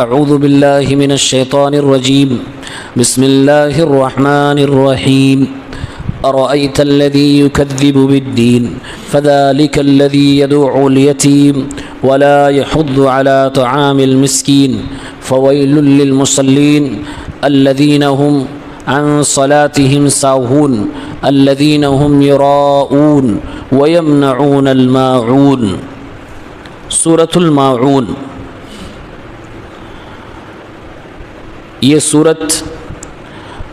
اعوذ باللہ من الشیطان الرجیم بسم اللہ الرحمن الرحیم أرأيت الذي يكذب بالدين فذلك الذي يدعو اليتيم ولا يحض على طعام المسكين فويل للمصلين الذين هم عن صلاتهم ساهون الذين هم يراءون ويمنعون الماعون۔ سورة الماعون، یہ سورت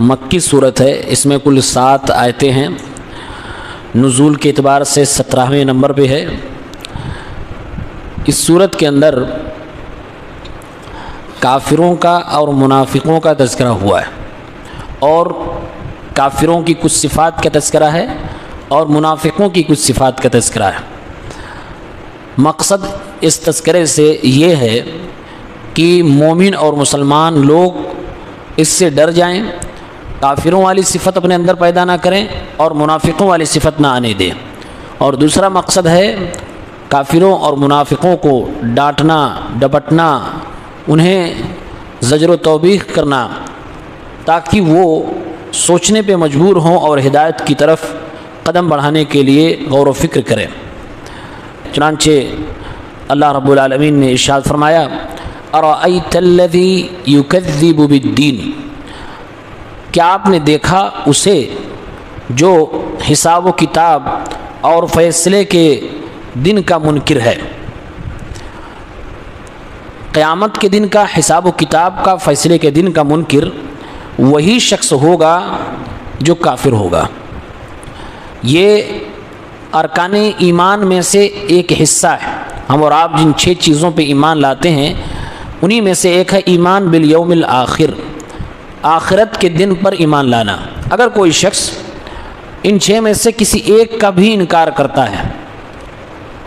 مکی صورت ہے، اس میں کل 7 آیتیں ہیں، نزول کے اعتبار سے 17ویں نمبر پہ ہے۔ اس صورت کے اندر کافروں کا اور منافقوں کا تذکرہ ہوا ہے، اور کافروں کی کچھ صفات کا تذکرہ ہے اور منافقوں کی کچھ صفات کا تذکرہ ہے۔ مقصد اس تذکرے سے یہ ہے کہ مومن اور مسلمان لوگ اس سے ڈر جائیں، کافروں والی صفت اپنے اندر پیدا نہ کریں اور منافقوں والی صفت نہ آنے دیں۔ اور دوسرا مقصد ہے کافروں اور منافقوں کو ڈانٹنا، ڈپٹنا، انہیں زجر و توبیخ کرنا، تاکہ وہ سوچنے پہ مجبور ہوں اور ہدایت کی طرف قدم بڑھانے کے لیے غور و فکر کریں۔ چنانچہ اللہ رب العالمین نے ارشاد فرمایا ارأیت الذی یکذب بالدین، کیا آپ نے دیکھا اسے جو حساب و کتاب اور فیصلے کے دن کا منکر ہے؟ قیامت کے دن کا، حساب و کتاب کا، فیصلے کے دن کا منکر وہی شخص ہوگا جو کافر ہوگا۔ یہ ارکان ایمان میں سے ایک حصہ ہے۔ ہم اور آپ جن 6 چیزوں پہ ایمان لاتے ہیں انہی میں سے ایک ہے ایمان بالیوم الآخر، آخرت کے دن پر ایمان لانا۔ اگر کوئی شخص ان 6 میں سے کسی ایک کا بھی انکار کرتا ہے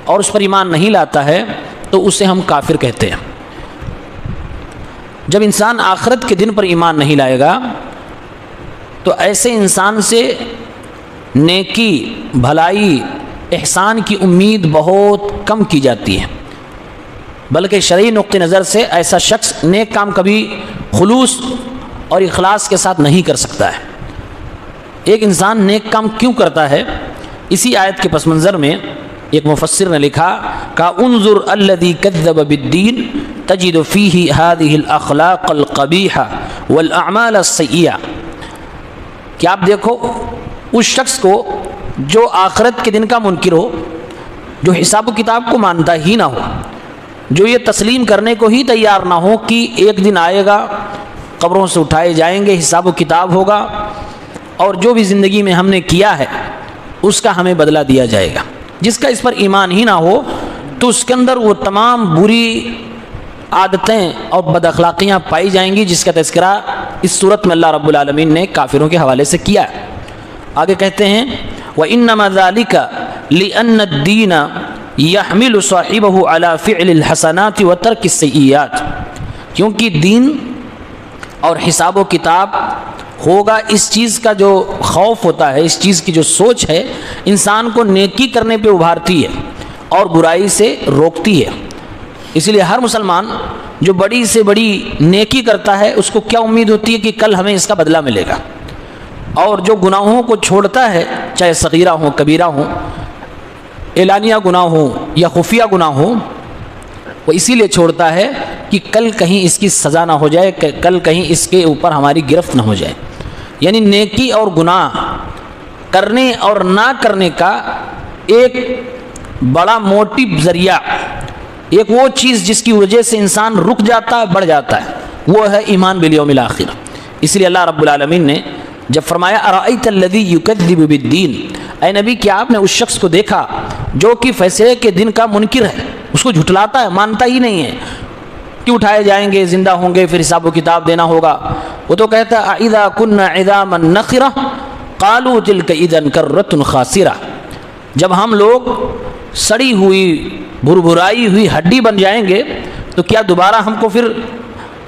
اور اس پر ایمان نہیں لاتا ہے تو اسے ہم کافر کہتے ہیں۔ جب انسان آخرت کے دن پر ایمان نہیں لائے گا تو ایسے انسان سے نیکی، بھلائی، احسان کی امید بہت کم کی جاتی ہے، بلکہ شرعی نقطہ نظر سے ایسا شخص نیک کام کبھی خلوص اور اخلاص کے ساتھ نہیں کر سکتا ہے۔ ایک انسان نیک کام کیوں کرتا ہے؟ اسی آیت کے پس منظر میں ایک مفسر نے لکھا کہ انظر الذی کذب بالدین تجد فیہ هذه الاخلاق القبیحہ والاعمال السیئہ، کہ آپ دیکھو اس شخص کو جو آخرت کے دن کا منکر ہو، جو حساب و کتاب کو مانتا ہی نہ ہو، جو یہ تسلیم کرنے کو ہی تیار نہ ہو کہ ایک دن آئے گا، قبروں سے اٹھائے جائیں گے، حساب و کتاب ہوگا اور جو بھی زندگی میں ہم نے کیا ہے اس کا ہمیں بدلہ دیا جائے گا۔ جس کا اس پر ایمان ہی نہ ہو تو اس کے اندر وہ تمام بری عادتیں اور بد اخلاقیاں پائی جائیں گی، جس کا تذکرہ اس صورت میں اللہ رب العالمین نے کافروں کے حوالے سے کیا ہے۔ آگے کہتے ہیں وَإِنَّمَا ذَلِكَ لِأَنَّ الدِّينَ يَحْمِلُ صَاحِبَهُ عَلَى فِعْلِ الْحَسَنَاتِ وَتَرْكِ السَّيِّئَاتِ، کیونکہ دین اور حساب و کتاب ہوگا، اس چیز کا جو خوف ہوتا ہے، اس چیز کی جو سوچ ہے، انسان کو نیکی کرنے پہ ابھارتی ہے اور برائی سے روکتی ہے۔ اس لیے ہر مسلمان جو بڑی سے بڑی نیکی کرتا ہے اس کو کیا امید ہوتی ہے کہ کل ہمیں اس کا بدلہ ملے گا، اور جو گناہوں کو چھوڑتا ہے، چاہے صغیرہ ہوں، کبیرہ ہوں، اعلانیہ گناہ ہوں یا خفیہ گناہ ہوں، وہ اسی لیے چھوڑتا ہے کہ کل کہیں اس کی سزا نہ ہو جائے، کل کہیں اس کے اوپر ہماری گرفت نہ ہو جائے۔ یعنی نیکی اور گناہ کرنے اور نہ کرنے کا ایک بڑا موٹیو ذریعہ، ایک وہ چیز جس کی وجہ سے انسان رک جاتا ہے، بڑھ جاتا ہے، وہ ہے ایمان بالیوم الآخر۔ اس لیے اللہ رب العالمین نے جب فرمایا ارأیت الذی یکذب بالدین، اے نبی کیا آپ نے اس شخص کو دیکھا جو کہ فیصلے کے دن کا منکر ہے، اس کو جھٹلاتا ہے، مانتا ہی نہیں ہے کہ اٹھائے جائیں گے، زندہ ہوں گے، پھر حساب و کتاب دینا ہوگا۔ وہ تو کہتا ہے اذا کنا عظاما نخرہ قالوا تلک اذا کرۃ خاسرہ، جب ہم لوگ سڑی ہوئی، بھربھرائی ہوئی ہڈی بن جائیں گے تو کیا دوبارہ ہم کو پھر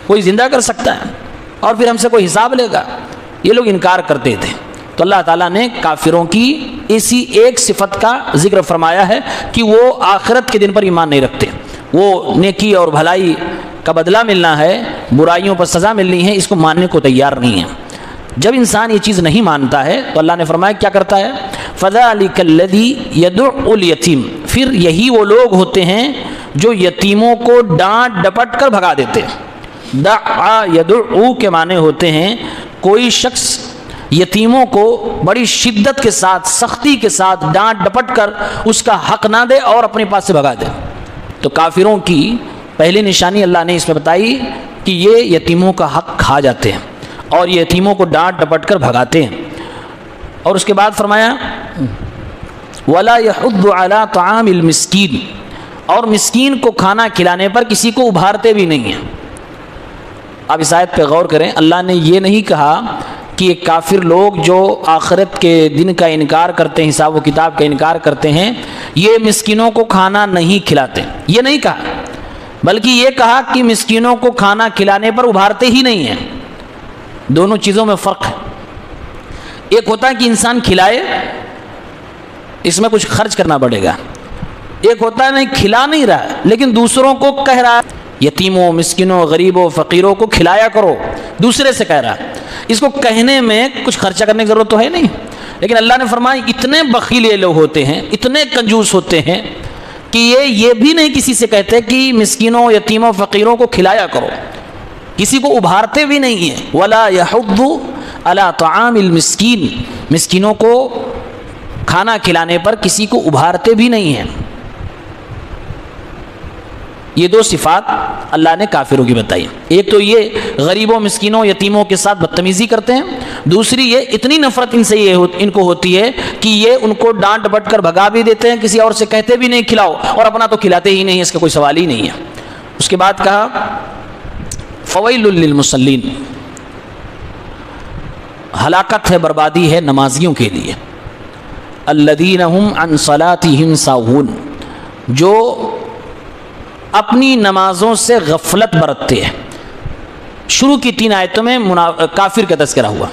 کوئی زندہ کر سکتا ہے اور پھر ہم سے کوئی حساب لے گا؟ یہ لوگ انکار کرتے تھے۔ تو اللہ تعالیٰ نے کافروں کی اسی ایک صفت کا ذکر فرمایا ہے کہ وہ آخرت کے دن پر ایمان نہیں رکھتے، وہ نیکی اور بھلائی کا بدلہ ملنا ہے، برائیوں پر سزا ملنی ہے، اس کو ماننے کو تیار نہیں ہے۔ جب انسان یہ چیز نہیں مانتا ہے تو اللہ نے فرمایا کیا کرتا ہے، فَذَلِكَ الَّذِي يَدُعُّ الْيَتِيمَ، پھر یہی وہ لوگ ہوتے ہیں جو یتیموں کو ڈانٹ ڈپٹ کر بھگا دیتے ہیں۔ دعا یدعو کے معنی ہوتے ہیں کوئی شخص یتیموں کو بڑی شدت کے ساتھ، سختی کے ساتھ ڈانٹ ڈپٹ کر اس کا حق نہ دے اور اپنے پاس سے بھگا دے۔ تو کافروں کی پہلی نشانی اللہ نے اس میں بتائی کہ یہ یتیموں کا حق کھا جاتے ہیں اور یہ یتیموں کو ڈانٹ ڈپٹ کر بھگاتے ہیں۔ اور اس کے بعد فرمایا وَلَا يَحُضُّ عَلَىٰ طَعَامِ الْمِسْكِينِ، اور مسکین کو کھانا کھلانے پر کسی کو ابھارتے بھی نہیں ہیں۔ اب اس آیت پہ غور کریں، اللہ نے یہ نہیں کہا کہ یہ کافر لوگ جو آخرت کے دن کا انکار کرتے ہیں، حساب و کتاب کا انکار کرتے ہیں، یہ مسکینوں کو کھانا نہیں کھلاتے، یہ نہیں کہا، بلکہ یہ کہا کہ مسکینوں کو کھانا کھلانے پر ابھارتے ہی نہیں ہیں۔ دونوں چیزوں میں فرق ہے۔ ایک ہوتا ہے کہ انسان کھلائے، اس میں کچھ خرچ کرنا پڑے گا، ایک ہوتا ہے نہیں کھلا نہیں رہا لیکن دوسروں کو کہہ رہا ہے یتیموں، مسکینوں، غریبوں، فقیروں کو کھلایا کرو، دوسرے سے کہہ رہا ہے، اس کو کہنے میں کچھ خرچہ کرنے کی ضرورت تو ہے نہیں۔ لیکن اللہ نے فرمایا اتنے بخیل یہ لوگ ہوتے ہیں، اتنے کنجوس ہوتے ہیں کہ یہ بھی نہیں کسی سے کہتے کہ مسکینوں، یتیموں، فقیروں کو کھلایا کرو، کسی کو ابھارتے بھی نہیں ہیں۔ وَلَا يَحُضُّ عَلَىٰ طَعَامِ الْمِسْكِينِ، مسکینوں کو کھانا کھلانے پر کسی کو ابھارتے بھی نہیں ہیں۔ یہ دو صفات اللہ نے کافروں کی بتائی، ایک تو یہ غریبوں، مسکینوں، یتیموں کے ساتھ بدتمیزی کرتے ہیں، دوسری یہ اتنی نفرت ان سے ان کو ہوتی ہے کہ یہ ان کو ڈانٹ ڈپٹ کر بھگا بھی دیتے ہیں، کسی اور سے کہتے بھی نہیں کھلاؤ، اور اپنا تو کھلاتے ہی نہیں، اس کا کوئی سوال ہی نہیں ہے۔ اس کے بعد کہا فویل للمصلین، ہلاکت ہے، بربادی ہے نمازیوں کے لیے، الذین هم عن صلاتهم ساہون، جو اپنی نمازوں سے غفلت برتتے ہیں۔ شروع کی 3 آیتوں میں کافر کا تذکرہ ہوا،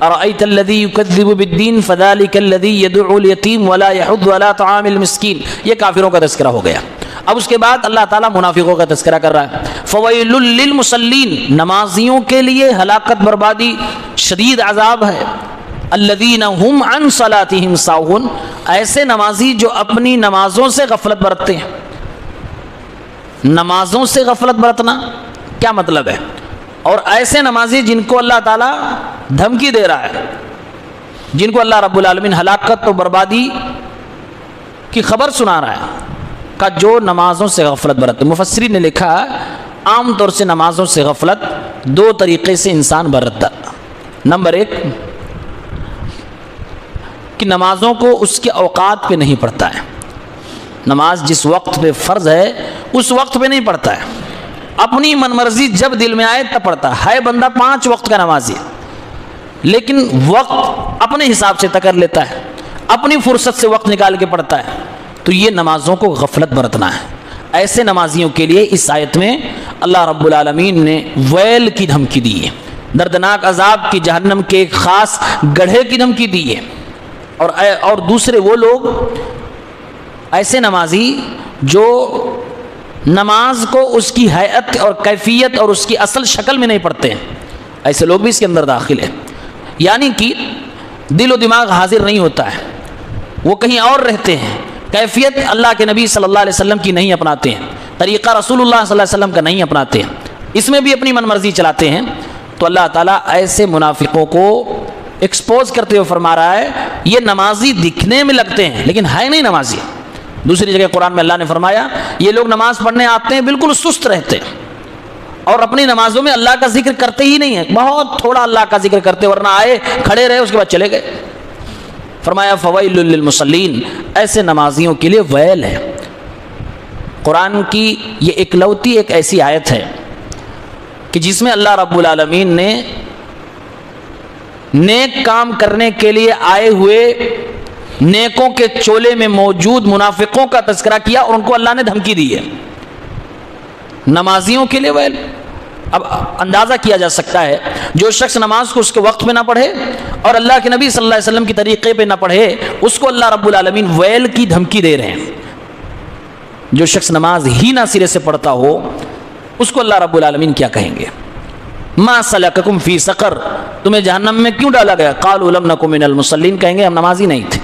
ارأیت الذی یکذب بالدین فذلک الذی یدعو الیتیم ولا یحض علی طعام المسکین، یہ کافروں کا تذکرہ ہو گیا۔ اب اس کے بعد اللہ تعالیٰ منافقوں کا تذکرہ کر رہا ہے، فویل للمصلین، نمازیوں کے لیے ہلاکت، بربادی، شدید عذاب ہے، الذین هم عن صلاتهم ساہون، ایسے نمازی جو اپنی نمازوں سے غفلت برتتے ہیں۔ نمازوں سے غفلت برتنا کیا مطلب ہے؟ اور ایسے نمازی جن کو اللہ تعالیٰ دھمکی دے رہا ہے، جن کو اللہ رب العالمین ہلاکت و بربادی کی خبر سنا رہا ہے، کا جو نمازوں سے غفلت برتتے۔ مفسرین نے لکھا عام طور سے نمازوں سے غفلت 2 طریقے سے انسان برتتا۔ نمبر 1 کہ نمازوں کو اس کے اوقات پہ نہیں پڑھتا ہے، نماز جس وقت پہ فرض ہے اس وقت پہ نہیں پڑھتا ہے، اپنی من مرضی جب دل میں آئے تب پڑھتا ہے۔ بندہ 5 وقت کا نمازی لیکن وقت اپنے حساب سے طے کر لیتا ہے، اپنی فرصت سے وقت نکال کے پڑھتا ہے، تو یہ نمازوں کو غفلت برتنا ہے۔ ایسے نمازیوں کے لیے اس آیت میں اللہ رب العالمین نے ویل کی دھمکی دی ہے، دردناک عذاب کی، جہنم کے ایک خاص گڑھے کی دھمکی دی ہے۔ اور دوسرے وہ لوگ، ایسے نمازی جو نماز کو اس کی ہیئت اور کیفیت اور اس کی اصل شکل میں نہیں پڑھتے ہیں، ایسے لوگ بھی اس کے اندر داخل ہیں، یعنی کہ دل و دماغ حاضر نہیں ہوتا ہے، وہ کہیں اور رہتے ہیں، کیفیت اللہ کے نبی صلی اللہ علیہ وسلم کی نہیں اپناتے ہیں، طریقہ رسول اللہ صلی اللہ علیہ وسلم کا نہیں اپناتے ہیں، اس میں بھی اپنی من مرضی چلاتے ہیں۔ تو اللہ تعالیٰ ایسے منافقوں کو ایکسپوز کرتے ہوئے فرما رہا ہے یہ نمازی دکھنے میں لگتے ہیں لیکن ہے نہیں نمازی۔ دوسری جگہ قرآن میں اللہ نے فرمایا یہ لوگ نماز پڑھنے آتے ہیں بالکل سست رہتے ہیں اور اپنی نمازوں میں اللہ کا ذکر کرتے ہی نہیں ہیں، بہت تھوڑا اللہ کا ذکر کرتے، ورنہ آئے کھڑے رہے اس کے بعد چلے گئے۔ فرمایا فویل للمصلین، ایسے نمازیوں کے لیے ویل ہے۔ قرآن کی یہ اکلوتی ایک ایسی آیت ہے کہ جس میں اللہ رب العالمین نے نیک کام کرنے کے لیے آئے ہوئے نیکوں کے چولے میں موجود منافقوں کا تذکرہ کیا اور ان کو اللہ نے دھمکی دی ہے۔ نمازیوں کے لیے ویل، اب اندازہ کیا جا سکتا ہے جو شخص نماز کو اس کے وقت پہ نہ پڑھے اور اللہ کے نبی صلی اللہ علیہ وسلم کی طریقے پہ نہ پڑھے، اس کو اللہ رب العالمین ویل کی دھمکی دے رہے ہیں۔ جو شخص نماز ہی نہ سرے سے پڑھتا ہو، اس کو اللہ رب العالمین کیا کہیں گے؟ ما سلککم فی سقر، تمہیں جہنم میں کیوں ڈالا گیا؟ قالوا لم نک من المصلین، کہیں گے ہم نمازی نہیں تھے۔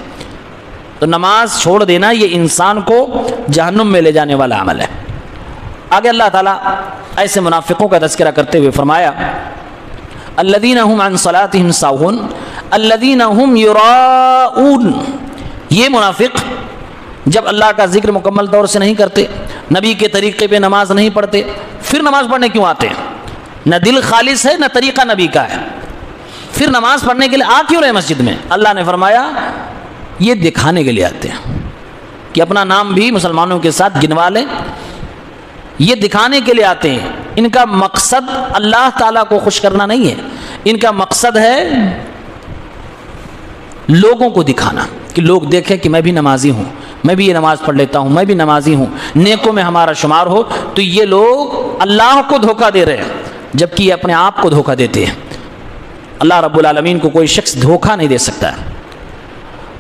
تو نماز چھوڑ دینا یہ انسان کو جہنم میں لے جانے والا عمل ہے۔ آگے اللہ تعالیٰ ایسے منافقوں کا تذکرہ کرتے ہوئے فرمایا الذین هم عن صلاتهم ساہون الذین هم یراؤون، یہ منافق جب اللہ کا ذکر مکمل طور سے نہیں کرتے، نبی کے طریقے پہ نماز نہیں پڑھتے، پھر نماز پڑھنے کیوں آتے ہیں؟ نہ دل خالص ہے نہ طریقہ نبی کا ہے، پھر نماز پڑھنے کے لیے آ کیوں رہے مسجد میں؟ اللہ نے فرمایا یہ دکھانے کے لیے آتے ہیں کہ اپنا نام بھی مسلمانوں کے ساتھ گنوا لیں، یہ دکھانے کے لیے آتے ہیں۔ ان کا مقصد اللہ تعالیٰ کو خوش کرنا نہیں ہے، ان کا مقصد ہے لوگوں کو دکھانا، کہ لوگ دیکھیں کہ میں بھی نمازی ہوں، میں بھی یہ نماز پڑھ لیتا ہوں، میں بھی نمازی ہوں، نیکوں میں ہمارا شمار ہو۔ تو یہ لوگ اللہ کو دھوکہ دے رہے ہیں جبکہ یہ اپنے آپ کو دھوکہ دیتے ہیں۔ اللہ رب العالمین کو کوئی شخص دھوکہ نہیں دے سکتا ہے۔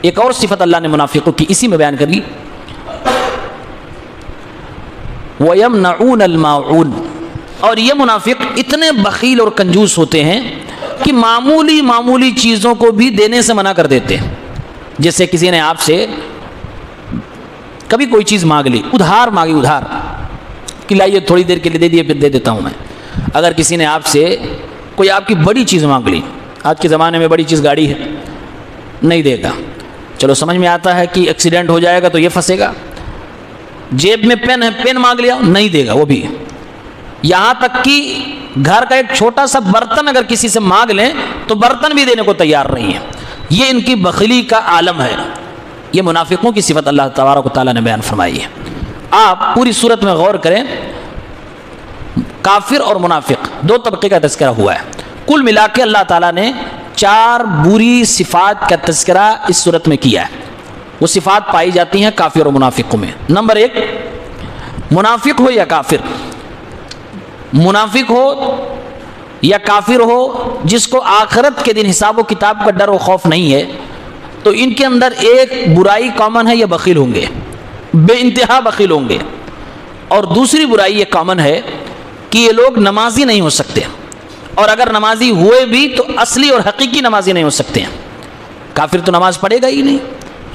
ایک اور صفت اللہ نے منافقوں کی اسی میں بیان کری، وَيَمْنَعُونَ الْمَاعُونَ، اور یہ منافق اتنے بخیل اور کنجوس ہوتے ہیں کہ معمولی چیزوں کو بھی دینے سے منع کر دیتے ہیں۔ جیسے کسی نے آپ سے کبھی کوئی چیز مانگ لی، ادھار مانگی، ادھار کہ لائیے تھوڑی دیر کے لیے دے دیے پھر دے دیتا ہوں میں۔ اگر کسی نے آپ سے کوئی آپ کی بڑی چیز مانگ لی، آج کے زمانے میں بڑی چیز گاڑی ہے، نہیں دے گا، چلو سمجھ میں آتا ہے کہ ایکسیڈنٹ ہو جائے گا تو یہ پھنسے گا۔ جیب میں پین ہے، پین مانگ لیا، نہیں دے گا وہ بھی۔ یہاں تک کہ گھر کا ایک چھوٹا سا برتن اگر کسی سے مانگ لیں تو برتن بھی دینے کو تیار نہیں ہے۔ یہ ان کی بخیلی کا عالم ہے۔ یہ منافقوں کی صفت اللہ تبارک و تعالیٰ نے بیان فرمائی ہے۔ آپ پوری صورت میں غور کریں، کافر اور منافق دو طبقے کا تذکرہ ہوا ہے۔ کل ملا کے اللہ تعالیٰ نے 4 بری صفات کا تذکرہ اس صورت میں کیا ہے۔ وہ صفات پائی جاتی ہیں کافر اور منافقوں میں۔ نمبر 1، منافق ہو یا کافر، منافق ہو یا کافر ہو جس کو آخرت کے دن حساب و کتاب کا ڈر و خوف نہیں ہے، تو ان کے اندر ایک برائی کامن ہے، یہ بخیل ہوں گے، بے انتہا بخیل ہوں گے۔ اور دوسری برائی یہ کامن ہے کہ یہ لوگ نمازی نہیں ہو سکتے، اور اگر نمازی ہوئے بھی تو اصلی اور حقیقی نمازی نہیں ہو سکتے ہیں۔ کافر تو نماز پڑھے گا ہی نہیں،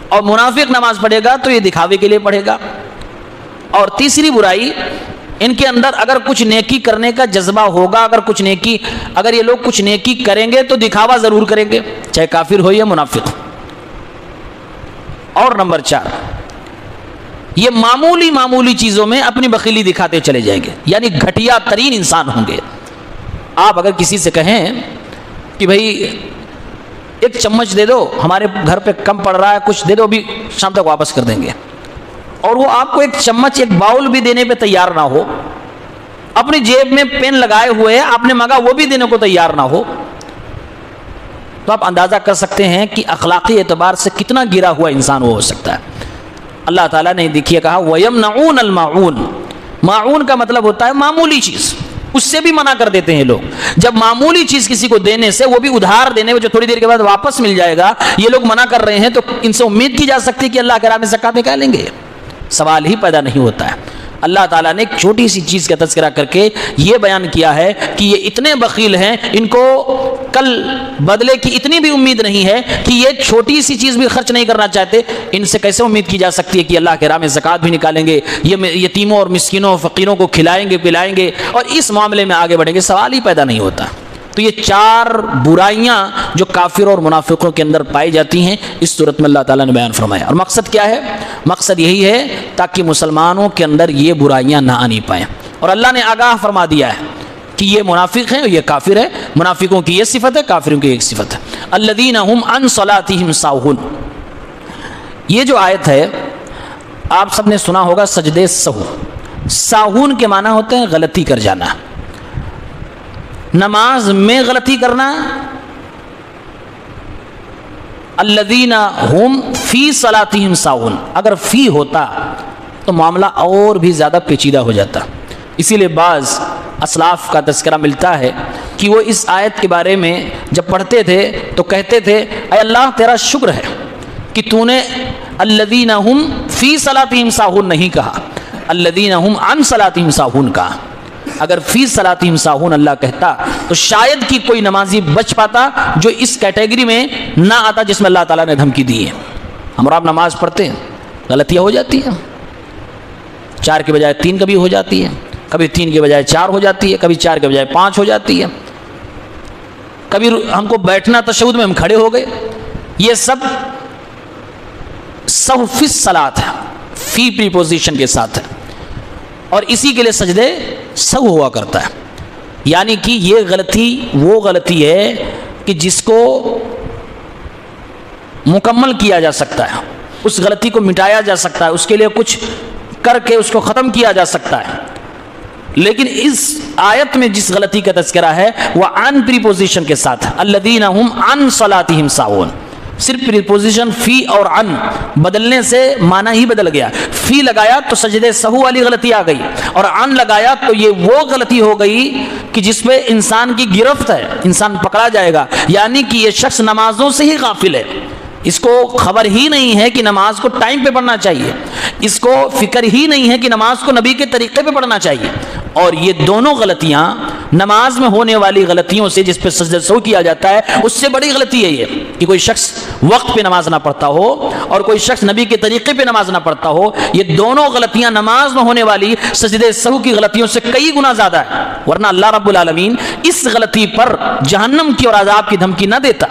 اور منافق نماز پڑھے گا تو یہ دکھاوے کے لیے پڑھے گا۔ اور تیسری برائی، ان کے اندر اگر کچھ نیکی کرنے کا جذبہ ہوگا، اگر یہ لوگ کچھ نیکی کریں گے تو دکھاوا ضرور کریں گے، چاہے کافر ہو یا منافق ہو۔ اور نمبر 4، یہ معمولی چیزوں میں اپنی بخیلی دکھاتے چلے جائیں گے، یعنی گھٹیا ترین انسان ہوں گے۔ آپ اگر کسی سے کہیں کہ بھائی ایک چمچ دے دو، ہمارے گھر پہ کم پڑ رہا ہے، کچھ دے دو، بھی شام تک واپس کر دیں گے، اور وہ آپ کو ایک چمچ، ایک باؤل بھی دینے پہ تیار نہ ہو، اپنی جیب میں پین لگائے ہوئے ہیں، آپ نے مانگا وہ بھی دینے کو تیار نہ ہو، تو آپ اندازہ کر سکتے ہیں کہ اخلاقی اعتبار سے کتنا گرا ہوا انسان وہ ہو سکتا ہے۔ اللہ تعالیٰ نے دیکھیے کہا وَيَمْنَعُونَ الْمَاعُونَ، ماعون کا مطلب ہوتا ہے معمولی چیز، اس سے بھی منع کر دیتے ہیں لوگ۔ جب معمولی چیز کسی کو دینے سے، وہ بھی ادھار دینے میں جو تھوڑی دیر کے بعد واپس مل جائے گا، یہ لوگ منع کر رہے ہیں، تو ان سے امید کی جا سکتی ہے کہ اللہ کے راہ میں زکات نکالیں گے؟ سوال ہی پیدا نہیں ہوتا ہے۔ اللہ تعالیٰ نے ایک چھوٹی سی چیز کا تذکرہ کر کے یہ بیان کیا ہے کہ یہ اتنے بخیل ہیں، ان کو کل بدلے کی اتنی بھی امید نہیں ہے کہ یہ چھوٹی سی چیز بھی خرچ نہیں کرنا چاہتے۔ ان سے کیسے امید کی جا سکتی ہے کہ اللہ کے راہ میں زکات بھی نکالیں گے، یہ یتیموں اور مسکینوں اور فقیروں کو کھلائیں گے، پلائیں گے، اور اس معاملے میں آگے بڑھیں گے؟ سوال ہی پیدا نہیں ہوتا۔ تو یہ 4 برائیاں جو کافروں اور منافقوں کے اندر پائی جاتی ہیں، اس صورت میں اللہ تعالیٰ نے بیان فرمایا۔ اور مقصد کیا ہے؟ مقصد یہی ہے تاکہ مسلمانوں کے اندر یہ برائیاں نہ آنی پائیں۔ اور اللہ نے آگاہ فرما دیا ہے کہ یہ منافق ہیں اور یہ کافر ہے۔ منافقوں کی یہ صفت ہے، کافروں کی ایک صفت ہے، الذین هم عن صلاتهم ساہون۔ یہ جو آیت ہے آپ سب نے سنا ہوگا، سجدے سہو۔ ساہون کے معنی ہوتے ہیں غلطی کر جانا، نماز میں غلطی کرنا۔ الذین هم فی صلاتهم ساہون، اگر فی ہوتا تو معاملہ اور بھی زیادہ پیچیدہ ہو جاتا۔ اسی لیے بعض اسلاف کا تذکرہ ملتا ہے کہ وہ اس آیت کے بارے میں جب پڑھتے تھے تو کہتے تھے، اے اللہ تیرا شکر ہے کہ تو نے الذین هم فی صلاتهم ساہون نہیں کہا، الذین هم عن صلاتهم ساہون کہا۔ اگر فی صلاتہم ساہون اللہ کہتا تو شاید کہ کوئی نمازی بچ پاتا جو اس کیٹیگری میں نہ آتا جس میں اللہ تعالیٰ نے دھمکی دی ہے۔ ہم اور آپ نماز پڑھتے ہیں، غلطیاں ہو جاتی ہیں، 4 کے بجائے 3 کبھی ہو جاتی ہے، کبھی 3 کے بجائے 4 ہو جاتی ہے، کبھی 4 کے بجائے 5 ہو جاتی ہے، کبھی ہم کو بیٹھنا تشہد میں ہم کھڑے ہو گئے۔ یہ سب سہو فی الصلاۃ ہے، فی پریپوزیشن کے ساتھ ہے، اور اسی کے لیے سجدے سہو ہوا کرتا ہے۔ یعنی کہ یہ غلطی وہ غلطی ہے کہ جس کو مکمل کیا جا سکتا ہے، اس غلطی کو مٹایا جا سکتا ہے، اس کے لیے کچھ کر کے اس کو ختم کیا جا سکتا ہے۔ لیکن اس آیت میں جس غلطی کا تذکرہ ہے وہ عن پریپوزیشن کے ساتھ، الذین هم عن صلاتہم ساہون، صرف پریپوزیشن فی اور عن بدلنے سے معنی ہی بدل گیا۔ فی لگایا تو سجدے سہو والی غلطی آ گئی، اور عن لگایا تو یہ وہ غلطی ہو گئی کہ جس پہ انسان کی گرفت ہے، انسان پکڑا جائے گا۔ یعنی کہ یہ شخص نمازوں سے ہی غافل ہے، اس کو خبر ہی نہیں ہے کہ نماز کو ٹائم پہ پڑھنا چاہیے، اس کو فکر ہی نہیں ہے کہ نماز کو نبی کے طریقے پہ پڑھنا چاہیے۔ اور یہ دونوں غلطیاں نماز میں ہونے والی غلطیوں سے، جس پہ سجدہ سہو کیا جاتا ہے، اس سے بڑی غلطی ہے یہ کہ کوئی شخص وقت پہ نماز نہ پڑھتا ہو اور کوئی شخص نبی کے طریقے پہ نماز نہ پڑھتا ہو۔ یہ دونوں غلطیاں نماز میں ہونے والی سجدہ سہو کی غلطیوں سے کئی گنا زیادہ ہے، ورنہ اللہ رب العالمین اس غلطی پر جہنم کی اور عذاب کی دھمکی نہ دیتا،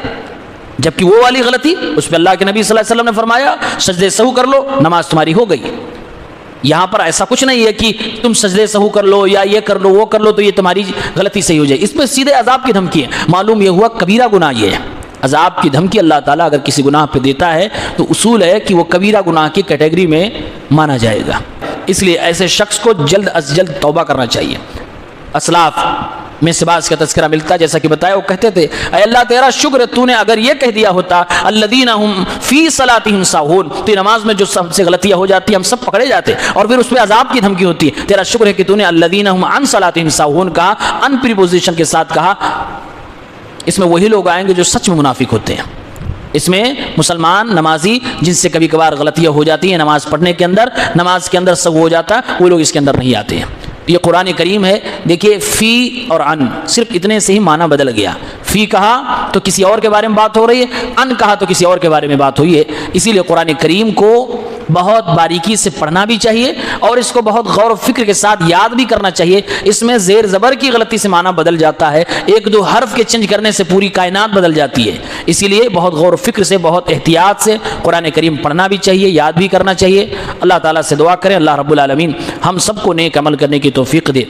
جبکہ وہ والی غلطی اس پہ اللہ کے نبی صلی اللہ علیہ وسلم نے فرمایا سجدے سہو کر لو، نماز تمہاری ہو گئی۔ یہاں پر ایسا کچھ نہیں ہے کہ تم سجدے سہو کر لو یا یہ کر لو وہ کر لو تو یہ تمہاری غلطی صحیح ہو جائے، اس پہ سیدھے عذاب کی دھمکی ہے۔ معلوم یہ ہوا کبیرہ گناہ یہ ہے، عذاب کی دھمکی اللہ تعالیٰ اگر کسی گناہ پہ دیتا ہے تو اصول ہے کہ وہ کبیرہ گناہ کی کیٹیگری میں مانا جائے گا۔ اس لیے ایسے شخص کو جلد از جلد توبہ کرنا چاہیے۔ اسلاف میں سے بعض کا تذکرہ ملتا ہے، جیسا کہ بتایا وہ کہتے تھے اے اللہ تیرا شکر ہے تو نے اگر یہ کہہ دیا ہوتا الذین هم فی صلاتہم ساہون، تو نماز میں جو سب سے غلطیاں ہو جاتی ہیں ہم سب پکڑے جاتے اور پھر اس پہ عذاب کی دھمکی ہوتی ہے۔ تیرا شکر ہے کہ تو نے الذین هم عن صلاتہم ساہون کہا، ان پریپوزیشن کے ساتھ کہا۔ اس میں وہی لوگ آئیں گے جو سچ میں منافق ہوتے ہیں، اس میں مسلمان نمازی جن سے کبھی کبھار غلطیاں ہو جاتی ہیں نماز پڑھنے کے اندر، نماز کے اندر سب ہو جاتا ہے، وہ لوگ اس کے اندر نہیں آتے ہیں۔ یہ قرآن کریم ہے، دیکھیے فی اور ان صرف اتنے سے ہی معنی بدل گیا۔ فی کہا تو کسی اور کے بارے میں بات ہو رہی ہے، ان کہا تو کسی اور کے بارے میں بات ہوئی ہے۔ اسی لیے قرآن کریم کو بہت باریکی سے پڑھنا بھی چاہیے اور اس کو بہت غور و فکر کے ساتھ یاد بھی کرنا چاہیے۔ اس میں زیر زبر کی غلطی سے معنی بدل جاتا ہے، 1-2 حرف کے چینج کرنے سے پوری کائنات بدل جاتی ہے۔ اسی لیے بہت غور و فکر سے، بہت احتیاط سے قرآن کریم پڑھنا بھی چاہیے، یاد بھی کرنا چاہیے۔ اللہ تعالیٰ سے دعا کریں اللہ رب العالمین ہم سب کو نیک عمل کرنے کی توفیق دے۔